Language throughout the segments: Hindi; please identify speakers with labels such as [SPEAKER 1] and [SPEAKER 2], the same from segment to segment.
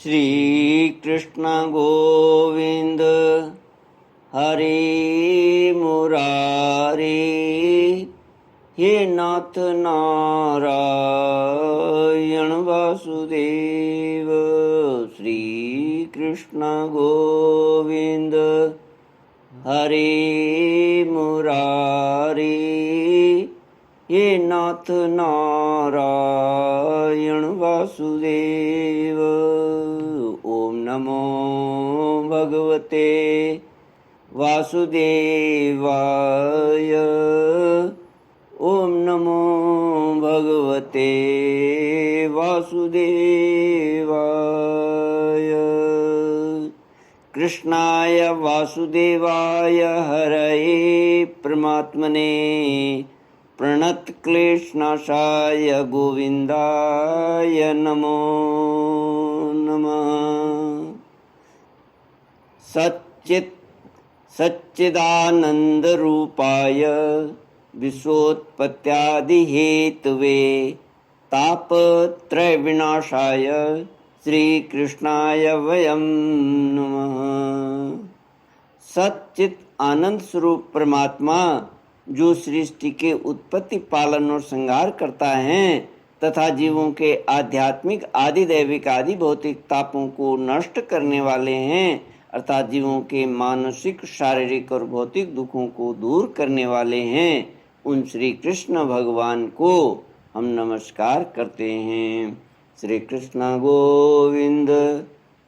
[SPEAKER 1] श्री कृष्ण गोविंद हरे मुरारे, हे नाथ नारायण वासुदेव। श्री कृष्ण गोविंद हरे मुरारे, हे नाथ नारायण वासुदेव। ओम नमो भगवते वासुदेवाय। ओम नमो भगवते वासुदेवाय। कृष्णाय वासुदेवाय हरये परमात्मने प्रणतक्लेशनाशाय गोविन्दाय नमो नमः। सच्चिदानन्दरूपाय विश्वोत्पत्त्यादिहेतवे तापत्रयविनाशाय श्रीकृष्णाय वयं नमः। सच्चित आनंद स्वरूप परमात्मा जो सृष्टि के उत्पत्ति, पालन और संहार करता है तथा जीवों के आध्यात्मिक, आदि दैविक, आदि भौतिक तापों को नष्ट करने वाले हैं, अर्थात जीवों के मानसिक, शारीरिक और भौतिक दुखों को दूर करने वाले हैं, उन श्री कृष्ण भगवान को हम नमस्कार करते हैं। श्री कृष्ण गोविंद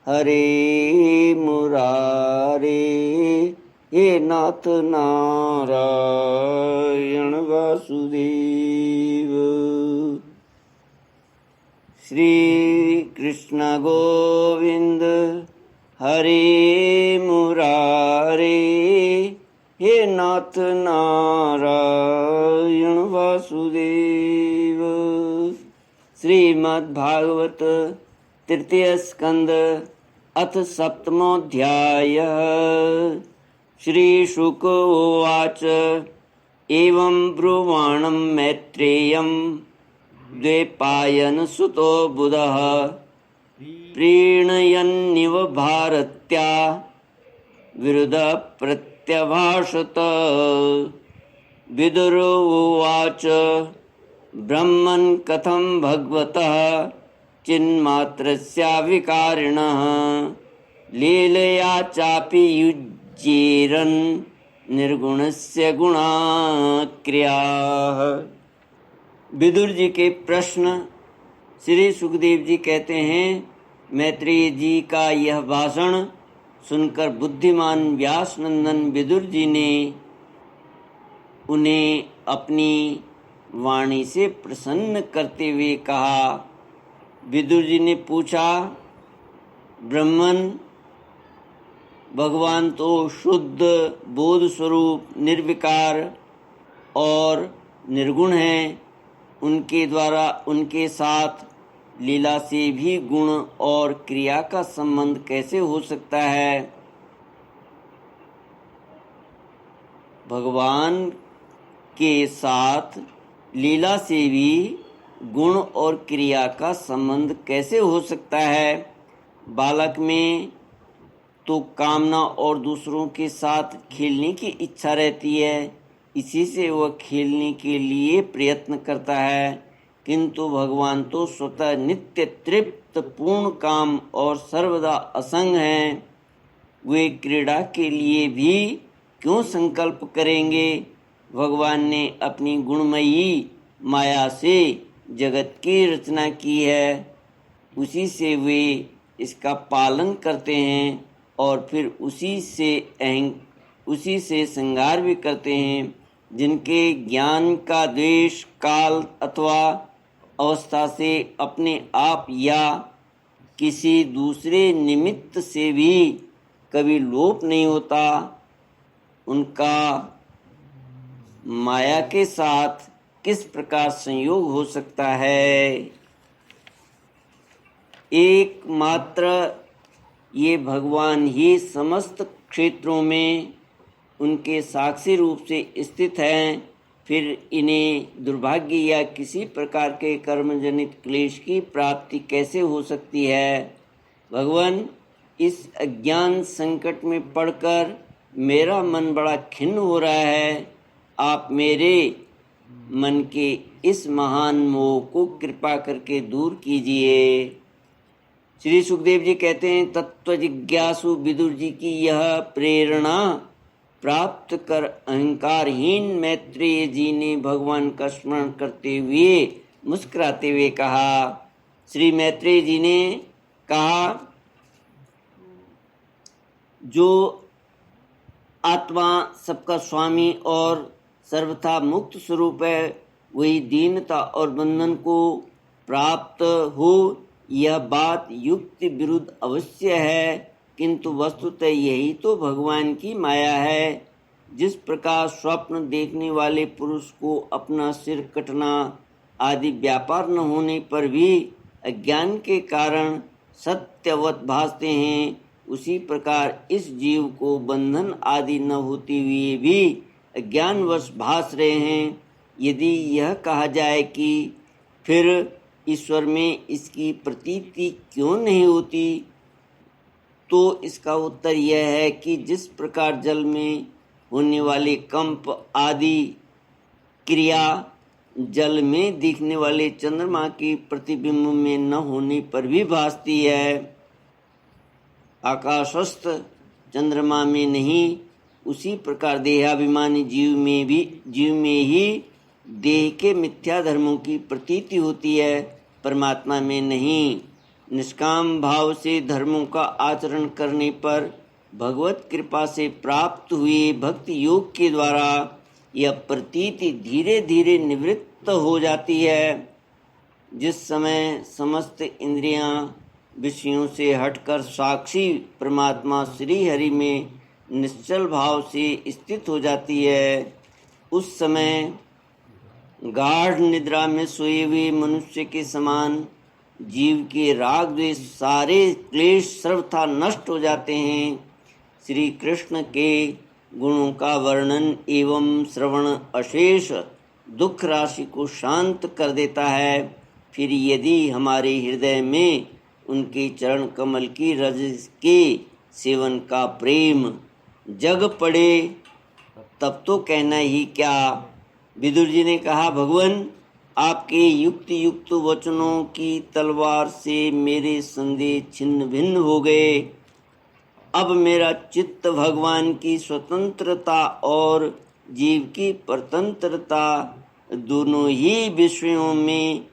[SPEAKER 1] हरे मुरारे, हे नाथ नारायण वासुदेव। श्री कृष्ण गोविंद हरे मुरारे, हे नाथ नारायण वासुदेव। श्रीमद्भागवत तृतीय स्कंद अथ सप्तमोऽध्यायः। श्री शुक उवाच एवं ब्रुवाणं मैत्रेयं द्वैपायनसुतो बुधः प्रीणयन्निव भारत्या विरुद्धः प्रत्यभाषत। विदुर उवाच ब्रह्मन् कथं भगवतः चिन्मात्रस्य विकारिणः लीलया चापि युज्येरन् निर्गुणस्य गुणाक्रियाः। विदुर जी के प्रश्न। श्री सुखदेव जी कहते हैं, मैत्रेय जी का यह भाषण सुनकर बुद्धिमान व्यास नंदन विदुर जी ने उन्हें अपनी वाणी से प्रसन्न करते हुए कहा। विदुर जी ने पूछा, ब्रह्मन भगवान तो शुद्ध बोध स्वरूप, निर्विकार और निर्गुण हैं, उनके द्वारा उनके साथ लीला से भी गुण और क्रिया का संबंध कैसे हो सकता है? भगवान के साथ लीला से भी गुण और क्रिया का संबंध कैसे हो सकता है? बालक में तो कामना और दूसरों के साथ खेलने की इच्छा रहती है, इसी से वह खेलने के लिए प्रयत्न करता है, किंतु भगवान तो स्वतः नित्य तृप्त, पूर्ण काम और सर्वदा असंग हैं। वे क्रीड़ा के लिए भी क्यों संकल्प करेंगे? भगवान ने अपनी गुणमयी माया से जगत की रचना की है, उसी से वे इसका पालन करते हैं और फिर उसी से संहार भी करते हैं। जिनके ज्ञान का द्वेष काल अथवा अवस्था से अपने आप या किसी दूसरे निमित्त से भी कभी लोप नहीं होता, उनका माया के साथ किस प्रकार संयोग हो सकता है? एकमात्र ये भगवान ही समस्त क्षेत्रों में उनके साक्षी रूप से स्थित हैं, फिर इन्हें दुर्भाग्य या किसी प्रकार के कर्मजनित क्लेश की प्राप्ति कैसे हो सकती है? भगवान, इस अज्ञान संकट में पड़कर मेरा मन बड़ा खिन्न हो रहा है। आप मेरे मन के इस महान मोह को कृपा करके दूर कीजिए। श्री सुखदेव जी कहते हैं, तत्व जिज्ञासु विदुर जी की यह प्रेरणा प्राप्त कर अहंकारहीन मैत्रेय जी ने भगवान का स्मरण करते हुए मुस्कुराते हुए कहा। श्री मैत्रेय जी ने कहा, जो आत्मा सबका स्वामी और सर्वथा मुक्त स्वरूप है, वही दीनता और बंधन को प्राप्त हो, यह बात युक्ति विरुद्ध अवश्य है, किंतु वस्तुतः यही तो भगवान की माया है। जिस प्रकार स्वप्न देखने वाले पुरुष को अपना सिर कटना आदि व्यापार न होने पर भी अज्ञान के कारण सत्यवत भासते हैं, उसी प्रकार इस जीव को बंधन आदि न होते हुए भी अज्ञानवश भास रहे हैं। यदि यह कहा जाए कि फिर ईश्वर में इसकी प्रतीति क्यों नहीं होती, तो इसका उत्तर यह है कि जिस प्रकार जल में होने वाले कंप आदि क्रिया जल में दिखने वाले चंद्रमा की प्रतिबिंब में न होने पर भी भासती है, आकाशस्थ चंद्रमा में नहीं, उसी प्रकार देहाभिमानी जीव में ही देह के मिथ्या धर्मों की प्रतीति होती है, परमात्मा में नहीं। निष्काम भाव से धर्मों का आचरण करने पर भगवत कृपा से प्राप्त हुए भक्ति योग के द्वारा यह प्रतीति धीरे धीरे निवृत्त हो जाती है। जिस समय समस्त इंद्रियां विषयों से हटकर साक्षी परमात्मा श्री हरि में निश्चल भाव से स्थित हो जाती है, उस समय गाढ़ निद्रा में सोए हुए मनुष्य के समान जीव के राग द्वेष सारे क्लेश सर्वथा नष्ट हो जाते हैं। श्री कृष्ण के गुणों का वर्णन एवं श्रवण अशेष दुख राशि को शांत कर देता है। फिर यदि हमारे हृदय में उनके चरण कमल की रज के सेवन का प्रेम जग पड़े, तब तो कहना ही क्या। विदुर जी ने कहा, भगवान, आपके युक्ति युक्त वचनों की तलवार से मेरे संदेह छिन्न भिन्न हो गए। अब मेरा चित्त भगवान की स्वतंत्रता और जीव की परतंत्रता दोनों ही विषयों में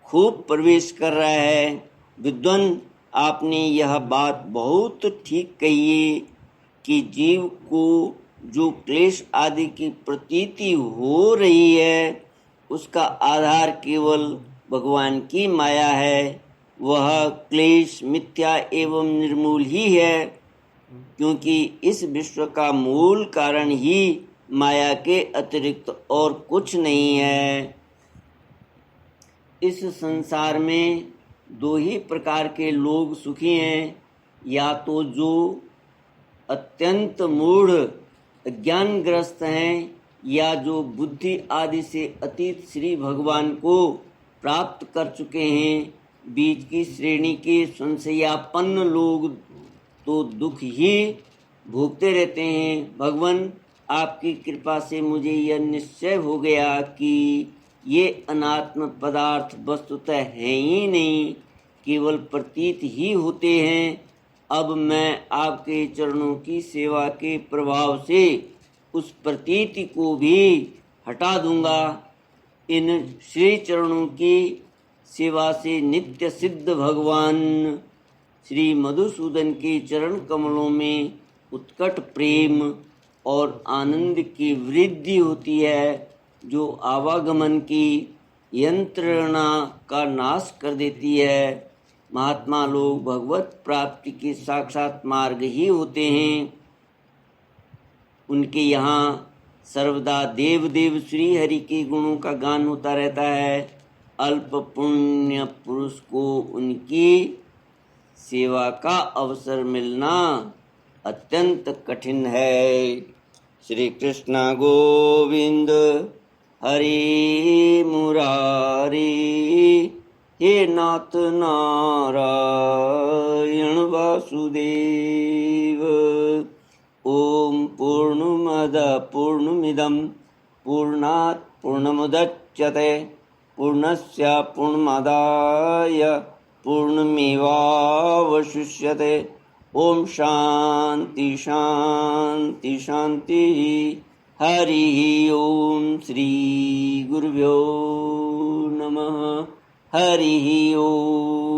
[SPEAKER 1] खूब प्रवेश कर रहा है। विद्वान, आपने यह बात बहुत ठीक कही है कि जीव को जो क्लेश आदि की प्रतीति हो रही है, उसका आधार केवल भगवान की माया है। वह क्लेश मिथ्या एवं निर्मूल ही है, क्योंकि इस विश्व का मूल कारण ही माया के अतिरिक्त और कुछ नहीं है। इस संसार में दो ही प्रकार के लोग सुखी हैं, या तो जो अत्यंत मूढ़ अज्ञानग्रस्त हैं, या जो बुद्धि आदि से अतीत श्री भगवान को प्राप्त कर चुके हैं। बीच की श्रेणी के संशयापन्न लोग तो दुख ही भोगते रहते हैं। भगवान, आपकी कृपा से मुझे यह निश्चय हो गया कि ये अनात्म पदार्थ वस्तुतः हैं ही नहीं, केवल प्रतीत ही होते हैं। अब मैं आपके चरणों की सेवा के प्रभाव से उस प्रतीति को भी हटा दूंगा। इन श्री चरणों की सेवा से नित्य सिद्ध भगवान श्री मधुसूदन के चरण कमलों में उत्कट प्रेम और आनंद की वृद्धि होती है, जो आवागमन की यंत्रणा का नाश कर देती है। महात्मा लोग भगवत प्राप्ति के साक्षात मार्ग ही होते हैं। उनके यहाँ सर्वदा देव देव श्री हरि के गुणों का गान होता रहता है। अल्प पुण्य पुरुष को उनकी सेवा का अवसर मिलना अत्यंत कठिन है। श्री कृष्ण गोविंद हरि मुरारी, हे नाथ नारायण वासुदेव। ओम पूर्णमद पूर्णमिदं पूर्णात् पूर्णमुदच्यते पूर्णस्य पूर्णमादाय पूर्णमेवावशिष्यते। ओम शांति शांति शांति। हरि ओम श्री गुरुभ्यो नमः। हरि ओम।